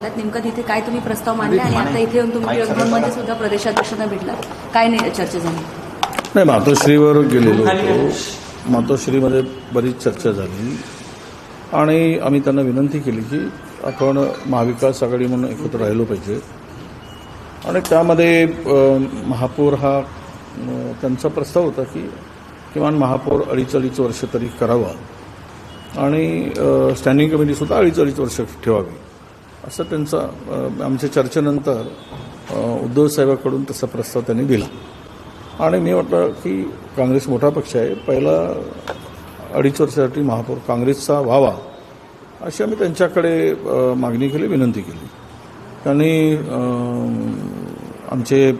नेमका तिथे काय तुम्ही प्रस्ताव मांडला आणि आता इथे येऊन तुम्ही मध्ये सुद्धा प्रदेशाध्यक्षांना भेटला, काय नाही चर्चा झाली? नाही, मातोश्रीवर गेलेलो होतो. मातोश्रीमध्ये बरीच चर्चा झाली आणि आम्ही त्यांना विनंती केली की आपण महाविकास आघाडी म्हणून एकत्र राहिलो पाहिजे आणि त्यामध्ये महापौर हा त्यांचा प्रस्ताव होता की किमान महापौर 2.5 वर्ष तरी करावा आणि स्टँडिंग कमिटीसुद्धा 2.5 वर्ष ठेवावी, असं त्यांचा आमच्या चर्चेनंतर उद्धव साहेबांकडून तसा प्रस्ताव त्यांनी दिला. आणि मी म्हटलं की काँग्रेस मोठा पक्ष आहे, पहिला 2.5 वर्षासाठी महापौर काँग्रेसचा व्हावा अशी आम्ही त्यांच्याकडे मागणी केली, विनंती केली. त्यांनी आमचे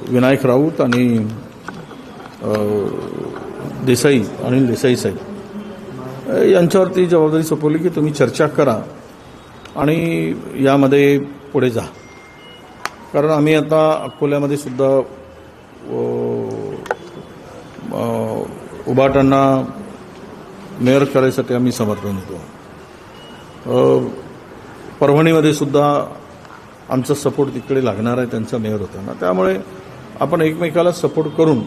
विनायक राऊत आणि देसाई अनिल देसाई साहेब यांच्यावरती जबाबदारी सोपवली की तुम्ही चर्चा करा आणि यामध्ये पुढे जा. कारण आम्ही आता अकोल्यामध्ये सुद्धा उबाटांना मेयर करायसाठी आम्ही समर्थन देतो. परभणीमध्ये सुद्धा आमचा सपोर्ट तिकडे लागणार आहे, त्यांचा मेयर होताना. त्यामुळे आपण एकमेकाला सपोर्ट करून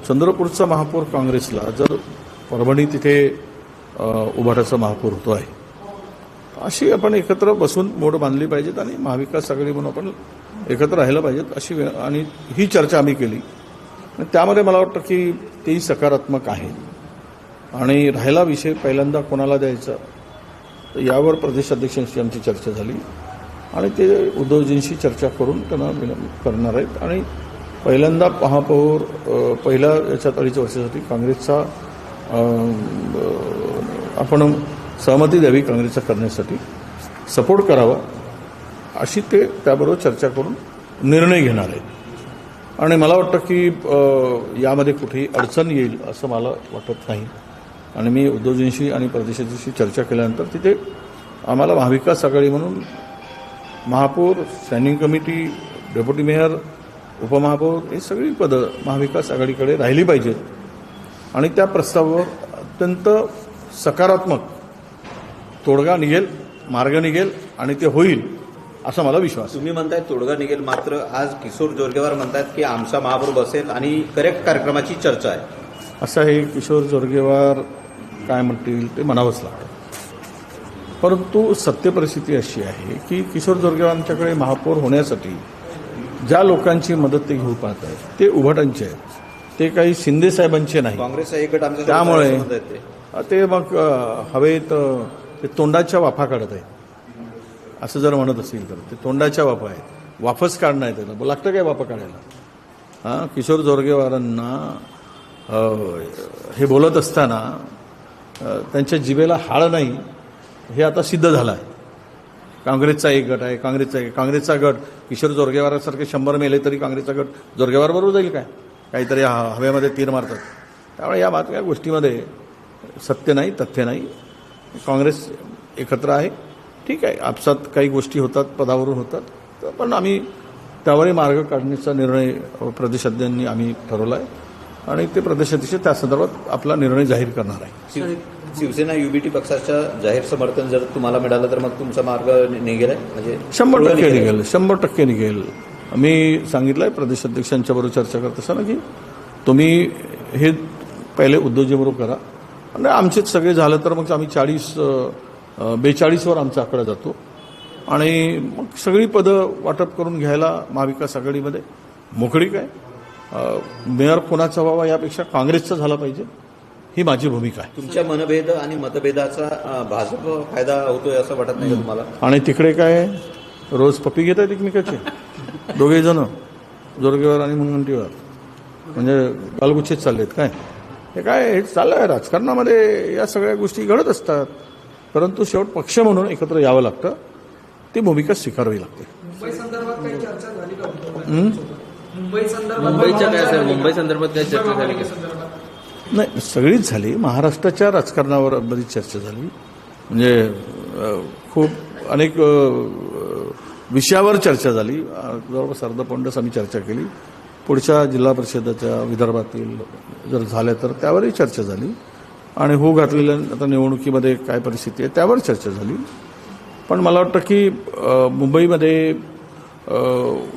चंद्रपूरचा महापौर काँग्रेसला, जर परभणी तिथे उबाटाचा महापौर होतो आहे, अशी आपण एकत्र बसून मोड बांधली पाहिजेत आणि महाविकास आघाडी म्हणून आपण एकत्र राहिलं पाहिजेत अशी आणि ही चर्चा आम्ही केली. आणि त्यामध्ये मला वाटतं की तेही सकारात्मक आहे. आणि राहिला विषय पहिल्यांदा कोणाला द्यायचा, तर यावर प्रदेशाध्यक्षांशी आमची चर्चा झाली आणि ते उद्धवजींशी चर्चा करून त्यांना करणार आहेत. आणि पहिल्यांदा महापौर पहिल्या याच्यात 2.5 वर्षासाठी काँग्रेसचा आपण सहमती द्यावी, काँग्रेसचा करण्यासाठी सपोर्ट करावा अशी ते त्याबरोबर चर्चा करून निर्णय घेणार आहेत. आणि मला वाटतं की यामध्ये कुठेही अडचण येईल असं मला वाटत नाही. आणि मी उद्धवजींशी आणि प्रदेशाध्यक्षांशी चर्चा केल्यानंतर तिथे आम्हाला महाविकास आघाडी म्हणून महापौर, स्टँडिंग कमिटी, डेप्युटी मेयर, उपमहापौर ही सगळी पदं महाविकास आघाडीकडे राहिली पाहिजेत आणि त्या प्रस्तावावर अत्यंत सकारात्मक तोडगा निघेल, मार्ग निघेल आणि ते होईल असा मला विश्वास. तुम्ही म्हणताय तोडगा निघेल, मात्र आज किशोर जोरगेवार म्हणतात की आमचा महापौर बसेल आणि करेक्ट कार्यक्रमाची चर्चा आहे. असं हे किशोर जोरगेवार काय म्हणतील ते म्हणावंच लागतं. परंतु सत्य परिस्थिती अशी आहे की किशोर जोरगेवारांच्याकडे महापौर होण्यासाठी ज्या लोकांची मदत ते घेऊ पाहत आहेत ते उभाटांचे आहेत, ते काही शिंदे साहेबांचे नाही. काँग्रेसचा एक गट आमच्या त्यामुळे ते मग हवेत ते तोंडाच्या वाफा काढत आहेत असं जर म्हणत असेल तर ते तोंडाच्या वाफा आहेत, वाफच काढणं आहे त्याला. लागतं काय वाफा काढायला? किशोर जोरगेवारांना हे बोलत असताना त्यांच्या जिभेला हाळ नाही हे आता सिद्ध झालं आहे. काँग्रेसचा एक गट आहे, काँग्रेसचा गट किशोर जोरगेवारासारखे 100 मेले तरी काँग्रेसचा गट जोरगेवारबरोबर जाईल काय? काहीतरी हवेमध्ये तीर मारतात. त्यामुळे या गोष्टीमध्ये सत्य नाही, तथ्य नाही. काँग्रेस एकत्र आहे, ठीक आहे. आपसात काही गोष्टी होतात, पदावरून होतात, पण आम्ही त्यावरही मार्ग काढण्याचा निर्णय प्रदेशाध्यक्षांनी आम्ही ठरवला आहे आणि ते प्रदेशाध्यक्ष त्या संदर्भात आपला निर्णय जाहीर करणार आहे. शिवसेना युबीटी पक्षाच्या जाहीर समर्थन जर तुम्हाला मिळालं तर मग तुमचा मार्ग निघेल म्हणजे 100% निघेल, 100% निघेल. मी सांगितलं आहे प्रदेशाध्यक्षांच्या बरोबर चर्चा करत असताना की तुम्ही हे पहिले उद्धवजीबरोबर करा आणि आमचेच सगळे झालं तर मग आम्ही 42वर आमचा आकडा जातो आणि मग सगळी पदं वाटप करून घ्यायला महाविकास आघाडीमध्ये मोकळीक आहे. मेयर कोणाचा व्हावा यापेक्षा काँग्रेसचा झाला पाहिजे ही माझी भूमिका आहे. तुमच्या मनभेद आणि मतभेदाचा भाजप फायदा होतोय असं वाटत नाही तुम्हाला? आणि तिकडे काय रोज पप्पी घेत आहेत एकमेकाचे दोघे जण, जोरगेवार आणि मुनगंटीवार, म्हणजे गालगुच्छेच चाललेत काय? हे काय हे चाललं आहे राजकारणामध्ये, या सगळ्या गोष्टी घडत असतात. परंतु शेवट पक्ष म्हणून एकत्र यावं लागतं, ती भूमिका स्वीकारावी लागते. मुंबई संदर्भात काही चर्चा झाली का? नाही, सगळीच झाली. महाराष्ट्राच्या राजकारणावर बरीच चर्चा झाली. म्हणजे खूप अनेक विषयावर चर्चा झाली. जवळपास अर्धपौंडस आम्ही चर्चा केली. पुढच्या जिल्हा परिषदेच्या विदर्भातील जर झाल्या तर त्यावरही चर्चा झाली आणि हो घातलेल्या आता निवडणुकीमध्ये काय परिस्थिती आहे त्यावर चर्चा झाली. पण मला वाटतं की मुंबईमध्ये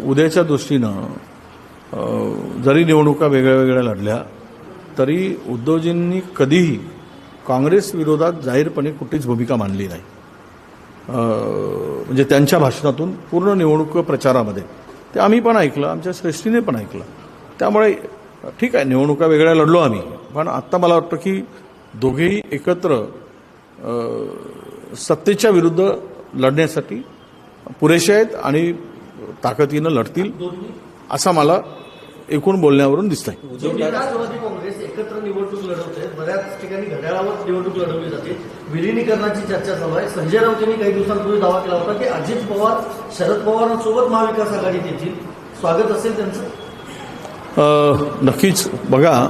उद्याच्या दृष्टीनं जरी निवडणुका वेगळ्या वेगळ्या लढल्या तरी उद्धवजींनी कधीही काँग्रेस विरोधात जाहीरपणे कुठलीच भूमिका मांडली नाही. म्हणजे त्यांच्या भाषणातून पूर्ण निवडणूक प्रचारामध्ये ते आम्ही पण ऐकलं, आमच्या श्रेष्ठीने पण ऐकलं. त्यामुळे ठीक आहे, निवडणुका वेगळ्या लढलो आम्ही, पण आत्ता मला वाटतं की दोघेही एकत्र सत्तेच्या विरुद्ध लढण्यासाठी पुरेसे आहेत आणि ताकदीनं लढतील असं मला एकूण बोलण्यावरून दिसतंय. राष्ट्रवादी काँग्रेस एकत्र निवडणूक लढवते, बऱ्याच ठिकाणी घड्याळावर निवडणूक लढवली जाते, विलिनीकरणाची चर्चा चालू आहे. संजय राऊत यांनी काही दिवसांपूर्वी दावा केला होता की अजित पवार शरद पवारांसोबत महाविकास आघाडीत येतील. स्वागत असेल त्यांचं? नक्कीच. बघा,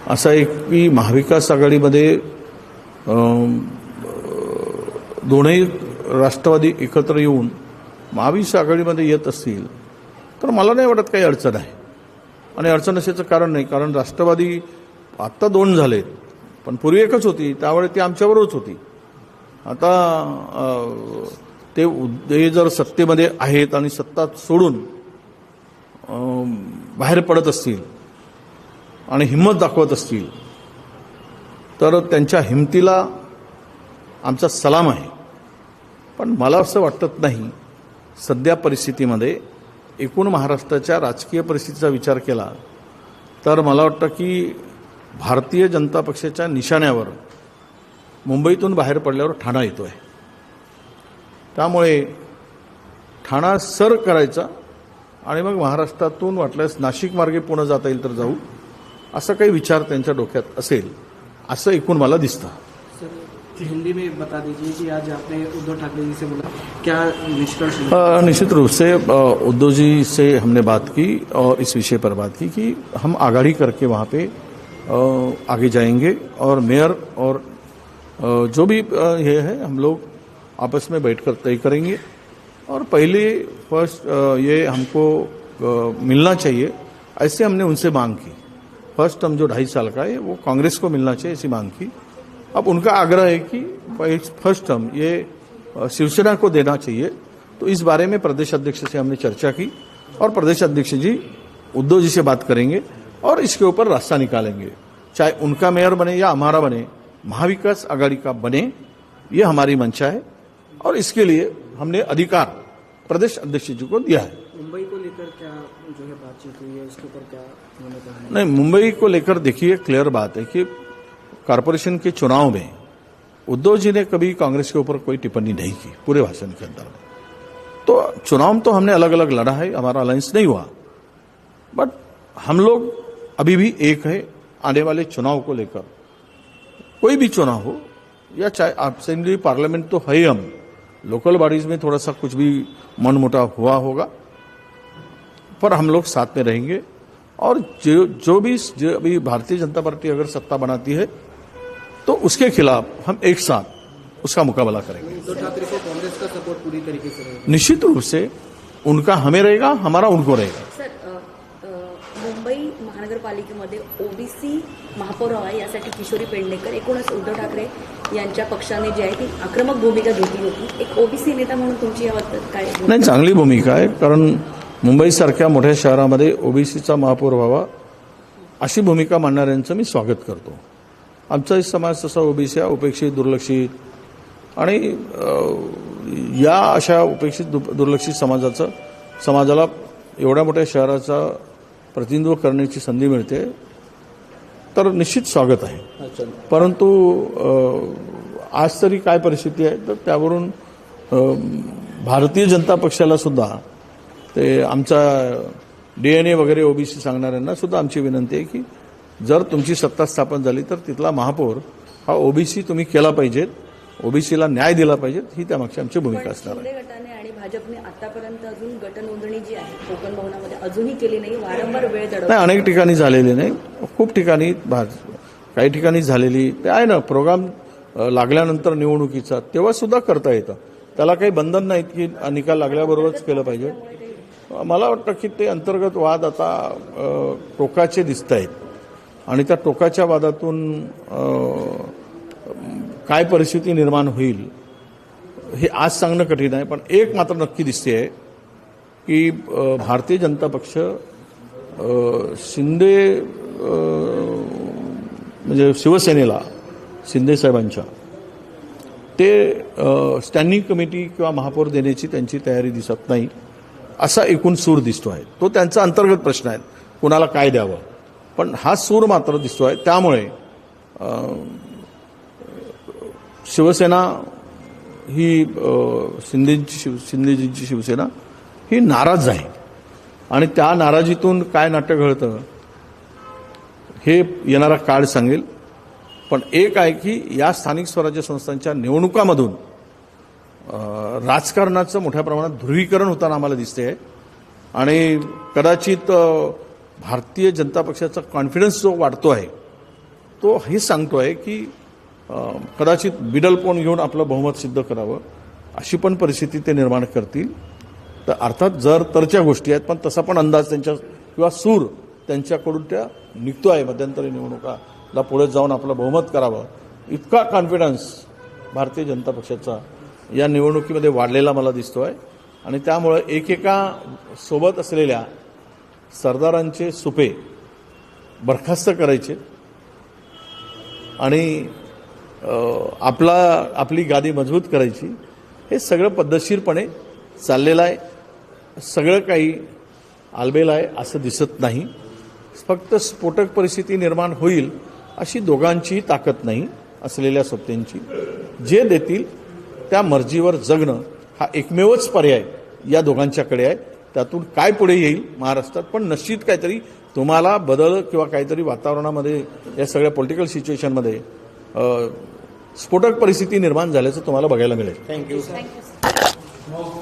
असं आहे की महाविकास आघाडीमध्ये दोन्ही राष्ट्रवादी एकत्र येऊन महाविकास आघाडीमध्ये येत असतील तर मला नाही वाटत काही अडचण आहे. आणि अडचण असण्याचं कारण नाही, कारण राष्ट्रवादी आत्ता 2 झालेत, पण पूर्वी एकच होती, त्यावेळी ती आमच्याबरोबरच होती. आता ते जर सत्तेमध्ये आहेत आणि सत्ता सोडून बाहेर पडत असतील आणि हिंमत दाखवत असतील तर त्यांच्या हिमतीला आमचा सलाम आहे. पण मला असं वाटत नाही सध्या परिस्थितीमध्ये एकूण महाराष्ट्राच्या राजकीय परिस्थितीचा विचार केला तर मला वाटतं की भारतीय जनता पक्षाच्या निशाण्यावर मुंबईतून बाहेर पडल्यावर ठाणा येतो आहे. त्यामुळे ठाणा सर करायचा आणि मग महाराष्ट्रातून वाटल्यास नाशिक मार्गे पुणे जाता येईल तर जाऊ, असा काही विचार त्यांच्या डोक्यात असेल असं एकूण मला दिसतं. हिंदी में बता दीजिए कि आज आपने उद्धव ठाकरे जी से बोला, क्या निष्कर्ष? निश्चित रूप से उद्धव जी से हमने बात की और इस विषय पर बात की कि हम आगाड़ी करके वहाँ पे आगे जाएंगे और मेयर और जो भी ये है हम लोग आपस में बैठकर तय करेंगे. और पहले फर्स्ट ये हमको मिलना चाहिए, ऐसे हमने उनसे मांग की. फर्स्ट हम जो 2.5 साल का है वो कांग्रेस को मिलना चाहिए ऐसी मांग की. अब उनका आग्रह है कि फर्स्ट टर्म ये शिवसेना को देना चाहिए. तो इस बारे में प्रदेश अध्यक्ष से हमने चर्चा की और प्रदेश अध्यक्ष जी उद्धव जी से बात करेंगे और इसके ऊपर रास्ता निकालेंगे. चाहे उनका मेयर बने या हमारा बने, महाविकास आघाड़ी का बने, ये हमारी मंशा है और इसके लिए हमने अधिकार प्रदेश अध्यक्ष जी को दिया है. मुंबई को लेकर क्या जो है बातचीत हुई है, उसके ऊपर क्या उन्होंने कहा है? नहीं, मुंबई को लेकर देखिए क्लियर बात है कि कॉरपोरेशन के चुनाव में उद्धव जी ने कभी कांग्रेस के ऊपर कोई टिप्पणी नहीं की पूरे भाषण के अंदर. तो चुनाव तो हमने अलग अलग लड़ा है, हमारा अलायंस नहीं हुआ, बट हम लोग अभी भी एक है. आने वाले चुनाव को लेकर कोई भी चुनाव हो या चाहे असेंबली पार्लियामेंट तो है, हम लोकल बॉडीज में थोड़ा सा कुछ भी मनमुटाव हुआ होगा पर हम लोग साथ में रहेंगे. और जो भी अभी भारतीय जनता पार्टी अगर सत्ता बनाती है तो उसके खिलाफ हम एक साथ उसका मुकाबला करेंगे. उद्धव ठाकरे को कांग्रेस का सपोर्ट पूरी तरीके से रहेगा? निश्चित रूप से उनका हमें रहेगा, हमारा उनको रहेगा. सर, मुंबई महानगरपालिकेमध्ये ओबीसी महापौर हवा यासाठी किशोरी पेडणेकर, एकूणच उद्धव ठाकरे यांच्या पक्षाने जी आहे ती आक्रमक भूमिका घेतली होती. एक ओबीसी नेता म्हणून तुमची याबाबत काय? नाही, चांगली भूमिका आहे, कारण मुंबईसारख्या मोठ्या शहरामध्ये ओबीसीचा महापौर व्हावा अशी भूमिका मांडणाऱ्यांचं मी स्वागत करतो. आमचाही समाज तसा ओबीसी आहे, उपेक्षित, दुर्लक्षित आणि या अशा उपेक्षित दुर्लक्षित समाजाला एवढ्या मोठ्या शहराचा प्रतिनिधित्व करण्याची संधी मिळते तर निश्चित स्वागत आहे. परंतु आज तरी काय परिस्थिती आहे तर त्यावरून भारतीय जनता पक्षाला सुद्धा ते आमचा DNA वगैरे ओबीसी सांगणाऱ्यांना सुद्धा आमची विनंती आहे की जर तुमची सत्ता स्थापन झाली तर तिथला महापौर हा ओबीसी तुम्ही केला पाहिजेत, ओबीसीला न्याय दिला पाहिजे, ही त्यामागची आमची भूमिका असणार आहे. शिंदे गटाने आणि भाजपने आतापर्यंत अजून गट नोंदणी जी आहे कोकण भवनामध्ये अजूनही केली नाही, वारंवार वेळ नाही, दडवली. अनेक ठिकाणी झालेली नाही, खूप ठिकाणी काही ठिकाणी झालेली ते आहे ना. प्रोग्राम लागल्यानंतर निवडणुकीचा तेव्हा सुद्धा करता येतं, त्याला काही बंधन नाहीत की निकाल लागल्याबरोबरच केलं पाहिजे. मला वाटतं की ते अंतर्गत वाद आता टोकाचे दिसत आहेत आणि त्या टोकाच्या वादातून काय परिस्थिती निर्माण होईल हे आज सांगणं कठीण आहे, पण एक मात्र नक्की दिसते आहे की भारतीय जनता पक्ष शिंदे म्हणजे शिवसेनेला शिंदे साहेबांच्या ते स्टँडिंग कमिटी किंवा महापौर देण्याची त्यांची तयारी दिसत नाही असा एकूण सूर दिसतो आहे. तो त्यांचा अंतर्गत प्रश्न आहे, कुणाला काय द्यावं, पण हा सूर मात्र दिसतो आहे. त्यामुळे शिवसेना ही शिंदेजींची शिवसेना ही नाराज आहे आणि त्या नाराजीतून काय नाट्य घडतं हे येणारा काळ सांगेल. पण एक आहे की या स्थानिक स्वराज्य संस्थांच्या निवडणुकामधून राजकारणाचं मोठ्या प्रमाणात ध्रुवीकरण होताना आम्हाला दिसते आहे आणि कदाचित भारतीय जनता पक्षाचा कॉन्फिडन्स जो वाढतो आहे तो हे सांगतो आहे की कदाचित बिडलपण घेऊन आपलं बहुमत सिद्ध करावं अशी पण परिस्थिती ते निर्माण करतील. तर अर्थात जर तरच्या गोष्टी आहेत, पण तसा पण अंदाज त्यांच्या किंवा सूर त्यांच्याकडून त्या निघतो आहे. मध्यंतरी निवडणुकाला पुढे जाऊन आपलं बहुमत करावं इतका कॉन्फिडन्स भारतीय जनता पक्षाचा या निवडणुकीमध्ये वाढलेला मला दिसतो आहे आणि त्यामुळं एकेका सोबत असलेल्या सरदारांचे सुपे बरखास्त करायचे आणि आपली गादी मजबूत करायची, हे सगळं पद्धतशीरपणे चाललेलं आहे. सगळं काही आलबेल आहे असं दिसत नाही. फक्त स्फोटक परिस्थिती निर्माण होईल अशी दोघांची ताकद नाही असलेल्या सत्तेंची. जे देतील त्या मर्जीवर जगणं हा एकमेवच पर्याय या दोघांच्याकडे आहे. त्यातून काय पुढे येईल महाराष्ट्रात, पण निश्चित काहीतरी तुम्हाला बदल किंवा काहीतरी वातावरणामध्ये या सगळ्या पॉलिटिकल सिच्युएशनमध्ये स्फोटक परिस्थिती निर्माण झाल्याचं तुम्हाला बघायला मिळेल. थँक्यू. थँक्यू.